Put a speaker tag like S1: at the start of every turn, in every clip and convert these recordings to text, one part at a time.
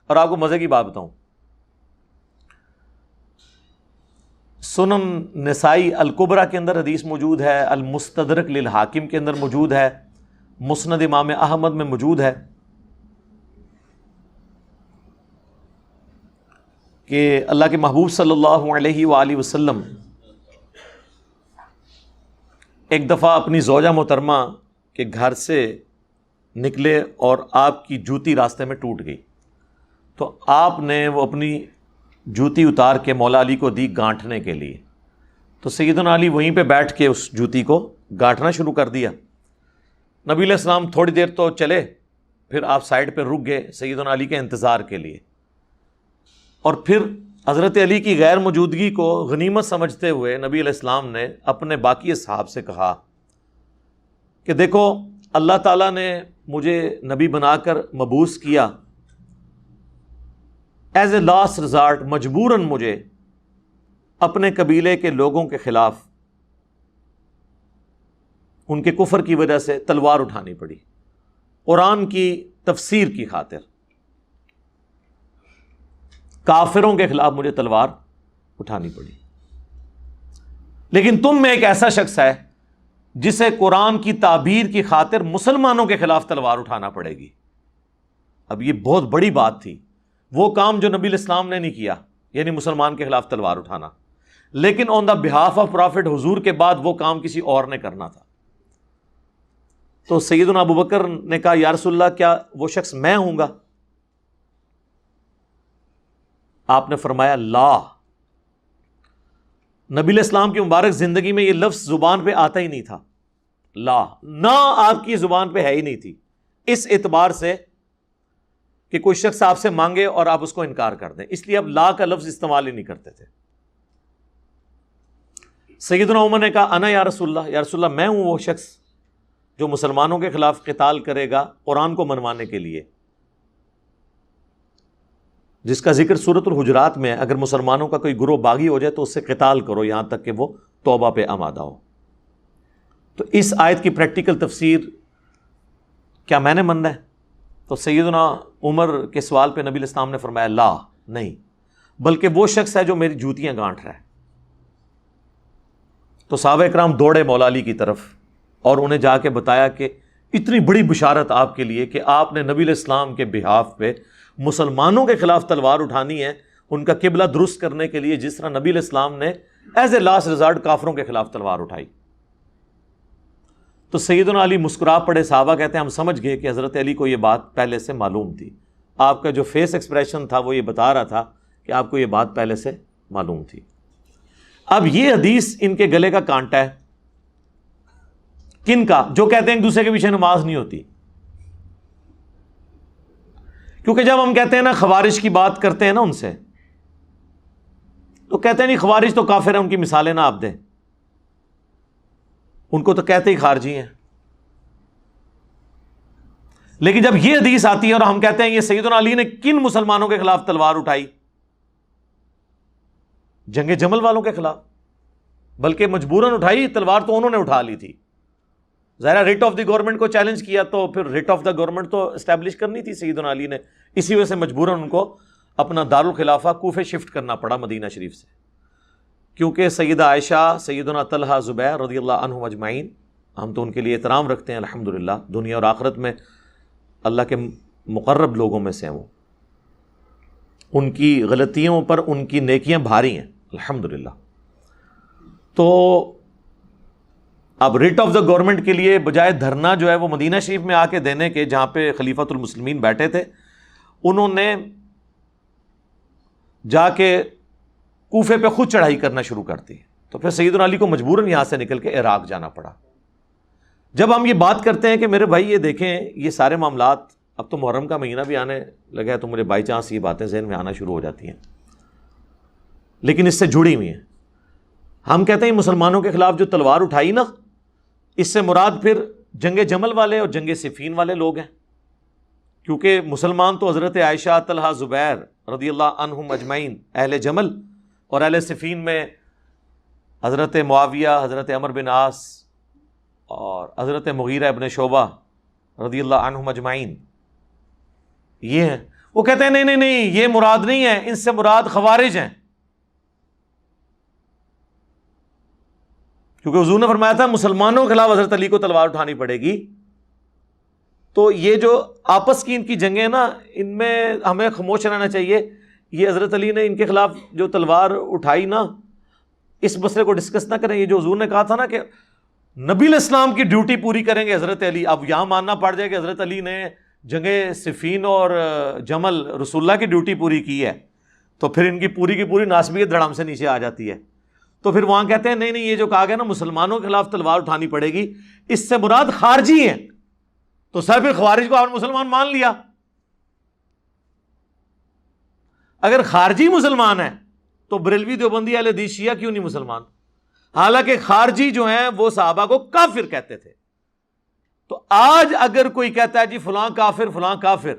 S1: اور آپ کو مزے کی بات بتاؤں، سنن نسائی الکبریٰ کے اندر حدیث موجود ہے، المستدرک للحاکم کے اندر موجود ہے، مسند امام احمد میں موجود ہے کہ اللہ کے محبوب صلی اللہ علیہ وآلہ وسلم ایک دفعہ اپنی زوجہ محترمہ کے گھر سے نکلے اور آپ کی جوتی راستے میں ٹوٹ گئی، تو آپ نے وہ اپنی جوتی اتار کے مولا علی کو دی گانٹھنے کے لیے، تو سیدنا علی وہیں پہ بیٹھ کے اس جوتی کو گانٹھنا شروع کر دیا۔ نبی علیہ السلام تھوڑی دیر تو چلے، پھر آپ سائڈ پہ رک گئے سیدنا علی کے انتظار کے لیے، اور پھر حضرت علی کی غیر موجودگی کو غنیمت سمجھتے ہوئے نبی علیہ السلام نے اپنے باقی اصحاب سے کہا کہ دیکھو اللہ تعالیٰ نے مجھے نبی بنا کر مبعوث کیا، ایز اے لاسٹ ریزارٹ مجبوراً مجھے اپنے قبیلے کے لوگوں کے خلاف ان کے کفر کی وجہ سے تلوار اٹھانی پڑی، قرآن کی تفسیر کی خاطر کافروں کے خلاف مجھے تلوار اٹھانی پڑی، لیکن تم میں ایک ایسا شخص ہے جسے قرآن کی تعبیر کی خاطر مسلمانوں کے خلاف تلوار اٹھانا پڑے گی۔ اب یہ بہت بڑی بات تھی، وہ کام جو نبی علیہ السلام نے نہیں کیا، یعنی مسلمان کے خلاف تلوار اٹھانا، لیکن آن دا بہاف آف پرافٹ حضور کے بعد وہ کام کسی اور نے کرنا تھا۔ تو سیدنا ابو بکر نے کہا یا رسول اللہ کیا وہ شخص میں ہوں گا؟ آپ نے فرمایا لا۔ نبی علیہ السلام کی مبارک زندگی میں یہ لفظ زبان پہ آتا ہی نہیں تھا، لا، نہ آپ کی زبان پہ ہے ہی نہیں تھی، اس اعتبار سے کہ کوئی شخص آپ سے مانگے اور آپ اس کو انکار کر دیں، اس لیے اب لا کا لفظ استعمال ہی نہیں کرتے تھے۔ سیدنا عمر نے کہا انا یا رسول اللہ، یا رسول اللہ میں ہوں وہ شخص جو مسلمانوں کے خلاف قتال کرے گا قرآن کو منوانے کے لیے، جس کا ذکر سورۃ الحجرات میں ہے، اگر مسلمانوں کا کوئی گروہ باغی ہو جائے تو اس سے قتال کرو یہاں تک کہ وہ توبہ پہ آمادہ ہو۔ تو اس آیت کی پریکٹیکل تفسیر کیا میں نے ماننا ہے؟ تو سیدنا عمر کے سوال پہ نبی علیہ السلام نے فرمایا لا، نہیں، بلکہ وہ شخص ہے جو میری جوتیاں گانٹھ رہا ہے۔ تو صحابہ اکرام دوڑے مولا علی کی طرف اور انہیں جا کے بتایا کہ اتنی بڑی بشارت آپ کے لیے کہ آپ نے نبی علیہ السلام کے بہاف پہ مسلمانوں کے خلاف تلوار اٹھانی ہے، ان کا قبلہ درست کرنے کے لیے، جس طرح نبی علیہ السلام نے ایز اے لاسٹ ریزارٹ کافروں کے خلاف تلوار اٹھائی۔ تو سیدنا علی مسکرا پڑے، صحابہ کہتے ہیں ہم سمجھ گئے کہ حضرت علی کو یہ بات پہلے سے معلوم تھی، آپ کا جو فیس ایکسپریشن تھا وہ یہ بتا رہا تھا کہ آپ کو یہ بات پہلے سے معلوم تھی۔ اب یہ حدیث ان کے گلے کا کانٹا ہے، کن کا؟ جو کہتے ہیں ایک دوسرے کے پیچھے نماز نہیں ہوتی، کیونکہ جب ہم کہتے ہیں نا خوارج کی بات کرتے ہیں نا ان سے، تو کہتے ہیں نہیں خوارج تو کافر ہیں، ان کی مثالیں نہ آپ دیں، ان کو تو کہتے ہی خارجی ہیں۔ لیکن جب یہ حدیث آتی ہے اور ہم کہتے ہیں یہ سیدنا علی نے کن مسلمانوں کے خلاف تلوار اٹھائی؟ جنگ جمل والوں کے خلاف، بلکہ مجبوراً اٹھائی تلوار تو انہوں نے اٹھا لی تھی، ظاہرہ ریٹ آف دی گورنمنٹ کو چیلنج کیا تو پھر ریٹ آف دا گورنمنٹ تو اسٹیبلش کرنی تھی سیدنا علی نے، اسی وجہ سے مجبوراً ان کو اپنا دارالخلافہ کوفے شفٹ کرنا پڑا مدینہ شریف سے، کیونکہ سیدہ عائشہ، سیدنا طلحہ، زبیر رضی اللہ عنہم اجمعین، ہم تو ان کے لیے احترام رکھتے ہیں الحمدللہ، دنیا اور آخرت میں اللہ کے مقرب لوگوں میں سے ہیں وہ، ان کی غلطیوں پر ان کی نیکیاں بھاری ہیں الحمدللہ۔ تو اب ریٹ آف دا گورنمنٹ کے لیے بجائے دھرنا جو ہے وہ مدینہ شریف میں آ کے دینے کے، جہاں پہ خلیفۃ المسلمین بیٹھے تھے، انہوں نے جا کے کوفے پہ خود چڑھائی کرنا شروع کر دی، تو پھر سیدنا علی کو مجبوراً یہاں سے نکل کے عراق جانا پڑا۔ جب ہم یہ بات کرتے ہیں کہ میرے بھائی یہ دیکھیں یہ سارے معاملات، اب تو محرم کا مہینہ بھی آنے لگا ہے تو مجھے بائی چانس یہ باتیں ذہن میں آنا شروع ہو جاتی ہیں، لیکن اس سے جڑی ہوئی ہیں۔ ہم کہتے ہیں مسلمانوں کے خلاف جو تلوار اٹھائی نا، اس سے مراد پھر جنگ جمل والے اور جنگ صفین والے لوگ ہیں، کیونکہ مسلمان تو حضرت عائشہ، طلحہ، زبیر رضی اللہ عنہم اجمعین اہل جمل، اور اہل صفین میں حضرت معاویہ، حضرت عمر بن عاص اور حضرت مغیرہ ابن شعبہ رضی اللہ عنہم اجمعین، یہ ہیں۔ وہ کہتے ہیں نہیں نہیں نہیں یہ مراد نہیں ہے، ان سے مراد خوارج ہیں، کیونکہ حضور نے فرمایا تھا مسلمانوں کے خلاف حضرت علی کو تلوار اٹھانی پڑے گی. تو یہ جو آپس کی ان کی جنگیں نا، ان میں ہمیں خاموش رہنا چاہیے. یہ حضرت علی نے ان کے خلاف جو تلوار اٹھائی نا، اس مسئلے کو ڈسکس نہ کریں. یہ جو حضور نے کہا تھا نا کہ نبی علیہ السلام کی ڈیوٹی پوری کریں گے حضرت علی، اب یہاں ماننا پڑ جائے کہ حضرت علی نے جنگ صفین اور جمل رسول اللہ کی ڈیوٹی پوری کی ہے، تو پھر ان کی پوری ناسبیت دھڑام سے نیچے آ جاتی ہے. تو پھر وہاں کہتے ہیں نہیں نہیں یہ جو کہا گیا نا مسلمانوں کے خلاف تلوار اٹھانی پڑے گی، اس سے مراد خارجی ہیں. تو سر پھر خوارج کو آپ نے مسلمان مان لیا. اگر خارجی مسلمان ہے تو بریلوی دیوبندی اہل حدیث شیعہ کیوں نہیں مسلمان؟ حالانکہ خارجی جو ہیں وہ صحابہ کو کافر کہتے تھے. تو آج اگر کوئی کہتا ہے جی فلاں کافر،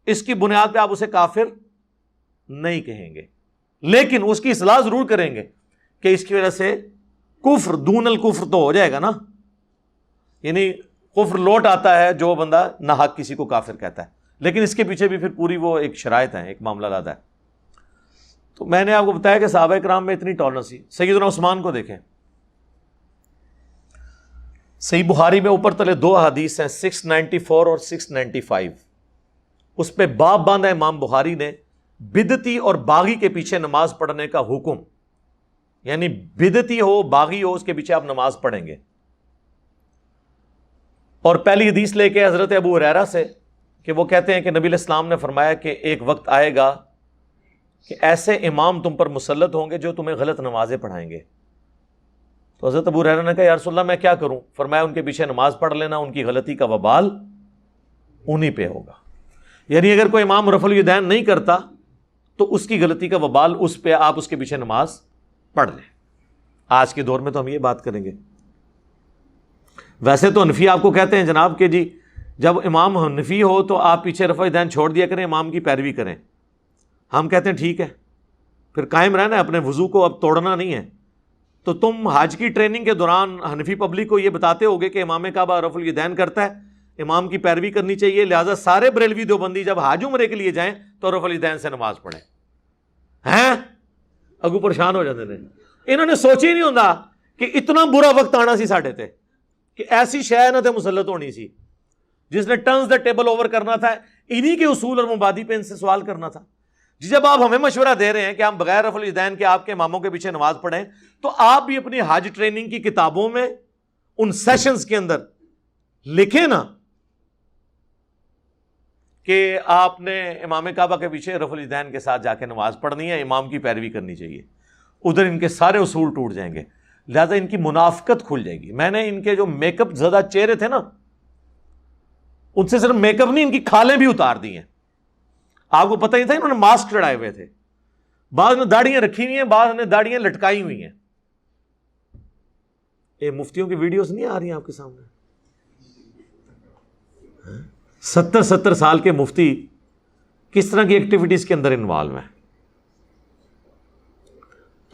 S1: اس کی بنیاد پہ آپ اسے کافر نہیں کہیں گے، لیکن اس کی اصلاح ضرور کریں گے کہ اس کی وجہ سے کفر دون الکفر تو ہو جائے گا نا، یعنی کفر لوٹ آتا ہے جو بندہ ناحق کسی کو کافر کہتا ہے. لیکن اس کے پیچھے بھی پھر پوری وہ ایک شرائط ہے، ایک معاملہ لاتا ہے. تو میں نے آپ کو بتایا کہ صحابہ کرام میں اتنی ٹالرنس تھی. سیدنا عثمان کو دیکھیں، صحیح بخاری میں اوپر تلے 2 حدیث ہیں 694 اور 695. اس پہ باب باندھا امام بخاری نے بدعتی اور باغی کے پیچھے نماز پڑھنے کا حکم، یعنی بدعتی ہو باغی ہو اس کے پیچھے آپ نماز پڑھیں گے. اور پہلی حدیث لے کے حضرت ابو ہریرہ سے کہ وہ کہتے ہیں کہ نبی علیہ السلام نے فرمایا کہ ایک وقت آئے گا کہ ایسے امام تم پر مسلط ہوں گے جو تمہیں غلط نمازیں پڑھائیں گے. تو حضرت ابو ہریرہ نے کہا یا رسول اللہ میں کیا کروں؟ فرمایا ان کے پیچھے نماز پڑھ لینا، ان کی غلطی کا وبال انہی پہ ہوگا. یعنی اگر کوئی امام رفع الیدین نہیں کرتا تو اس کی غلطی کا وبال اس پہ، آپ اس کے پیچھے نماز پڑھ لیں. آج کے دور میں تو ہم یہ بات کریں گے. ویسے تو حنفی آپ کو کہتے ہیں جناب کہ جی جب امام حنفی ہو تو آپ پیچھے رفع الیدین چھوڑ دیا کریں، امام کی پیروی کریں. ہم کہتے ہیں ٹھیک ہے، پھر قائم رہنا ہے اپنے وضو کو، اب توڑنا نہیں ہے. تو تم حج کی ٹریننگ کے دوران حنفی پبلک کو یہ بتاتے ہوگے کہ امام کعبہ رفع الیدین کرتا ہے، امام کی پیروی کرنی چاہیے، لہٰذا سارے بریلوی دیوبندی جب حج عمرے کے لیے جائیں تو رفع الیدین سے نماز پڑھیں. ہیں اگو پریشان ہو جاتے تھے. انہوں نے سوچ ہی نہیں ہوتا کہ اتنا برا وقت آنا سی ساڈے تے کہ ایسی شے نہ تے مسلط ہونی سی جس نے ٹرنز دا ٹیبل اوور کرنا تھا، انہی کے اصول اور مبادی پہ ان سے سوال کرنا تھا. جب آپ ہمیں مشورہ دے رہے ہیں کہ ہم بغیر رفع الیدین کے آپ کے اماموں کے پیچھے نماز پڑھیں، تو آپ بھی اپنی حج ٹریننگ کی کتابوں میں ان سیشنز کے اندر لکھیں نا کہ آپ نے امام کعبہ کے پیچھے رفع الیدین کے ساتھ جا کے نماز پڑھنی ہے، امام کی پیروی کرنی چاہیے. ادھر ان کے سارے اصول ٹوٹ جائیں گے، لہذا ان کی منافقت کھل جائے گی. میں نے ان کے جو میک اپ زدہ چہرے تھے نا، ان سے صرف میک اپ نہیں، ان کی کھالیں بھی اتار دی ہیں. آپ کو پتہ ہی تھا انہوں نے ماسک چڑھائے ہوئے تھے، بعض نے داڑیاں رکھی ہوئی ہیں، بعض نے داڑیاں لٹکائی ہوئی ہیں. یہ مفتیوں کی ویڈیوز نہیں آ رہی ہیں آپ کے سامنے؟ 70 سال کے مفتی کس طرح کی ایکٹیویٹیز کے اندر انوالو ہیں.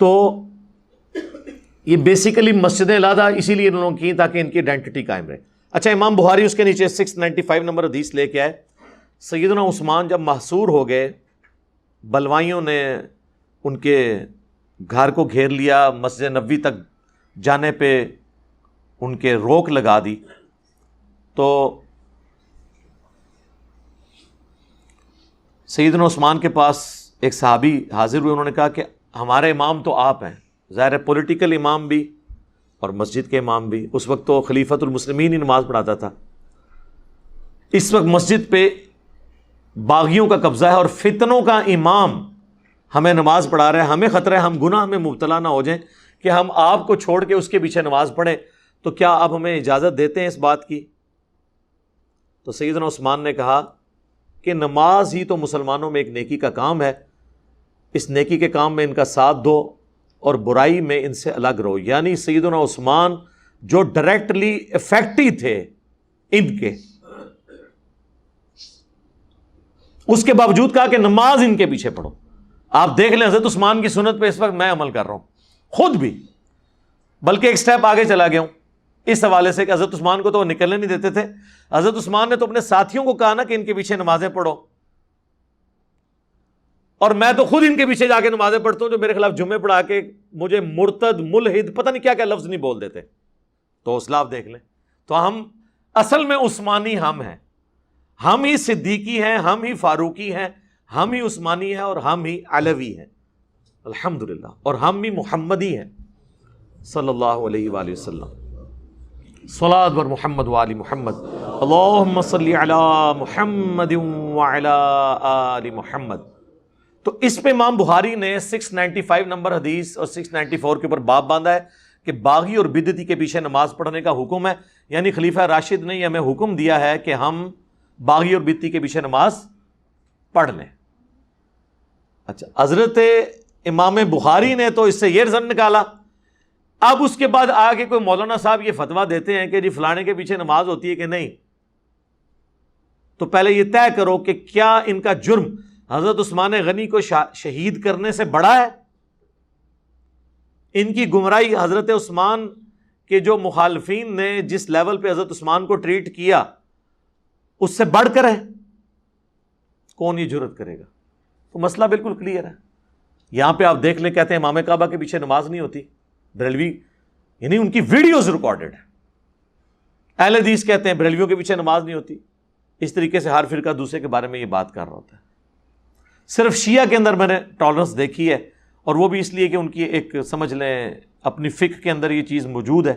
S1: تو یہ بیسیکلی مسجدیں علیحدہ اسی لیے انہوں نے کی تاکہ ان کی آئیڈینٹی قائم رہے. اچھا، امام بخاری اس کے نیچے 695 نمبر حدیث لے کے آئے. سیدنا عثمان جب محصور ہو گئے، بلوائیوں نے ان کے گھر کو گھیر لیا، مسجد نبوی تک جانے پہ ان کے روک لگا دی، تو سیدنا عثمان کے پاس ایک صحابی حاضر ہوئے. انہوں نے کہا کہ ہمارے امام تو آپ ہیں، ظاہر پولیٹیکل امام بھی اور مسجد کے امام بھی. اس وقت تو خلیفۃ المسلمین ہی نماز پڑھاتا تھا. اس وقت مسجد پہ باغیوں کا قبضہ ہے اور فتنوں کا امام ہمیں نماز پڑھا رہا ہے. ہمیں خطرہ ہے ہم گناہ میں مبتلا نہ ہو جائیں کہ ہم آپ کو چھوڑ کے اس کے پیچھے نماز پڑھیں. تو کیا آپ ہمیں اجازت دیتے ہیں اس بات کی؟ تو سیدنا عثمان نے کہا کہ نماز ہی تو مسلمانوں میں ایک نیکی کا کام ہے، اس نیکی کے کام میں ان کا ساتھ دو اور برائی میں ان سے الگ رہو. یعنی سیدنا عثمان جو ڈائریکٹلی افیکٹی تھے ان کے، اس کے باوجود کہا کہ نماز ان کے پیچھے پڑھو. آپ دیکھ لیں حضرت عثمان کی سنت پہ اس وقت میں عمل کر رہا ہوں خود بھی، بلکہ ایک سٹیپ آگے چلا گیا ہوں اس حوالے سے کہ حضرت عثمان کو تو وہ نکلنے نہیں دیتے تھے. حضرت عثمان نے تو اپنے ساتھیوں کو کہا نا کہ ان کے پیچھے نمازیں پڑھو. اور میں تو خود ان کے پیچھے جا کے نمازیں پڑھتا ہوں جو میرے خلاف جمعے پڑھا کے مجھے مرتد ملحد پتہ نہیں کیا کیا لفظ نہیں بول دیتے. تو حوصلہ آپ دیکھ لیں. تو ہم اصل میں عثمانی ہم ہیں, ہم ہی صدیقی ہیں, ہم ہی فاروقی ہیں, ہم ہی عثمانی ہیں, اور ہم ہی علوی ہیں الحمدللہ, اور ہم بھی محمدی ہیں صلی اللہ علیہ وآلہ وسلم. صلاۃ بر محمد وآل محمد. اللہم صلی علی محمد وعلی آل محمد. تو اس پہ امام بخاری نے 695 نمبر حدیث اور 694 کے اوپر باب باندھا ہے کہ باغی اور بدعتی کے پیچھے نماز پڑھنے کا حکم ہے. یعنی خلیفہ راشد نے ہمیں حکم دیا ہے کہ ہم باغی اور بدعتی کے پیچھے نماز پڑھ لیں. اچھا, حضرت امام بخاری نے تو اس سے یہ رزلٹ نکالا. اب اس کے بعد آگے کوئی مولانا صاحب یہ فتویٰ دیتے ہیں کہ جی فلانے کے پیچھے نماز ہوتی ہے کہ نہیں, تو پہلے یہ طے کرو کہ کیا ان کا جرم حضرت عثمان غنی کو شہید کرنے سے بڑا ہے؟ ان کی گمراہی حضرت عثمان کے جو مخالفین نے جس لیول پہ حضرت عثمان کو ٹریٹ کیا اس سے بڑھ کر ہے؟ کون یہ جرت کرے گا؟ تو مسئلہ بالکل کلیئر ہے. یہاں پہ آپ دیکھ لیں, کہتے ہیں امام کعبہ کے پیچھے نماز نہیں ہوتی. بریلوی یعنی ان کی ویڈیوز ریکارڈڈ ہے. اہل حدیث کہتے ہیں بریلویوں کے پیچھے نماز نہیں ہوتی. اس طریقے سے ہر فرقہ دوسرے کے بارے میں یہ بات کر رہا ہوتا ہے. صرف شیعہ کے اندر میں نے ٹالرنس دیکھی ہے, اور وہ بھی اس لیے کہ ان کی ایک سمجھ لیں اپنی فقہ کے اندر یہ چیز موجود ہے,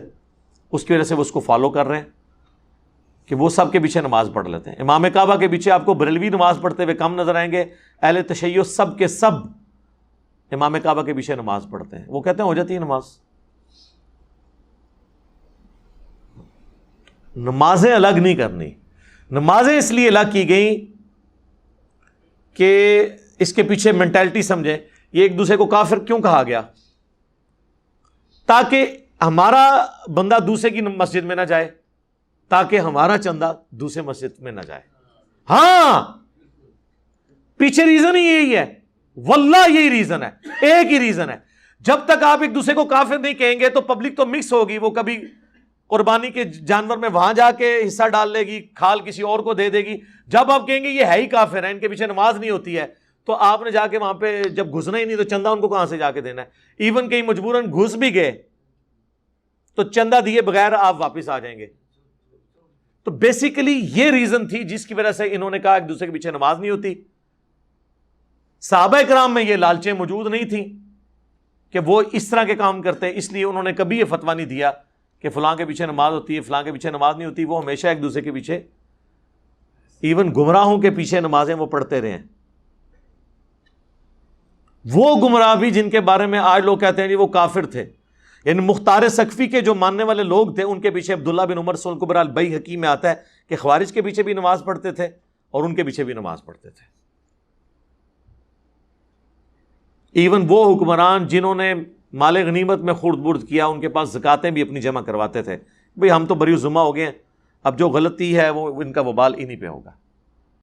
S1: اس کی وجہ سے وہ اس کو فالو کر رہے ہیں کہ وہ سب کے پیچھے نماز پڑھ لیتے ہیں. امام کعبہ کے پیچھے آپ کو بریلوی نماز پڑھتے ہوئے کم نظر آئیں گے. اہل تشیع سب کے سب امام کعبہ کے پیچھے نماز پڑھتے ہیں. وہ کہتے ہیں ہو جاتی ہے نماز. نمازیں الگ نہیں کرنی. نمازیں اس لیے الگ کی گئیں کہ اس کے پیچھے مینٹالٹی سمجھیں. یہ ایک دوسرے کو کافر کیوں کہا گیا؟ تاکہ ہمارا بندہ دوسرے کی مسجد میں نہ جائے, تاکہ ہمارا چندہ دوسرے مسجد میں نہ جائے. ہاں, پیچھے ریزن ہی یہی ہے, واللہ یہی ریزن ہے, ایک ہی ریزن ہے. جب تک آپ ایک دوسرے کو کافر نہیں کہیں گے تو پبلک تو مکس ہوگی. وہ کبھی قربانی کے جانور میں وہاں جا کے حصہ ڈال لے گی, کھال کسی اور کو دے دے گی. جب آپ کہیں گے یہ ہے ہی کافر ہے, ان کے پیچھے نماز نہیں ہوتی ہے, تو آپ نے جا کے وہاں پہ جب گھسنا ہی نہیں تو چندہ ان کو کہاں سے جا کے دینا ہے؟ ایون کہیں مجبوراً گھس بھی گئے تو چندہ دیے بغیر آپ واپس آ جائیں گے. تو بیسیکلی یہ ریزن تھی جس کی وجہ سے انہوں نے کہا ایک دوسرے کے پیچھے نماز نہیں ہوتی. صحابہ کرام میں یہ لالچیں موجود نہیں تھیں کہ وہ اس طرح کے کام کرتے ہیں, اس لیے انہوں نے کبھی یہ فتویٰ نہیں دیا کہ فلاں کے پیچھے نماز ہوتی ہے, فلاں کے پیچھے نماز نہیں ہوتی. وہ ہمیشہ ایک دوسرے کے پیچھے, ایون گمراہوں کے پیچھے نمازیں وہ پڑھتے رہے ہیں. وہ گمراہ بھی جن کے بارے میں آج لوگ کہتے ہیں جی وہ کافر تھے, یعنی مختار سقفی کے جو ماننے والے لوگ تھے ان کے پیچھے عبداللہ بن عمر سن کبرى البیہقی میں آتا ہے کہ خوارج کے پیچھے بھی نماز پڑھتے تھے اور ان کے پیچھے بھی نماز پڑھتے تھے. ایون وہ حکمران جنہوں نے مال غنیمت میں خرد برد کیا, ان کے پاس زکاتیں بھی اپنی جمع کرواتے تھے. بھئی ہم تو بری ذمہ ہو گئے ہیں, اب جو غلطی ہے وہ ان کا وبال انہی پہ ہوگا.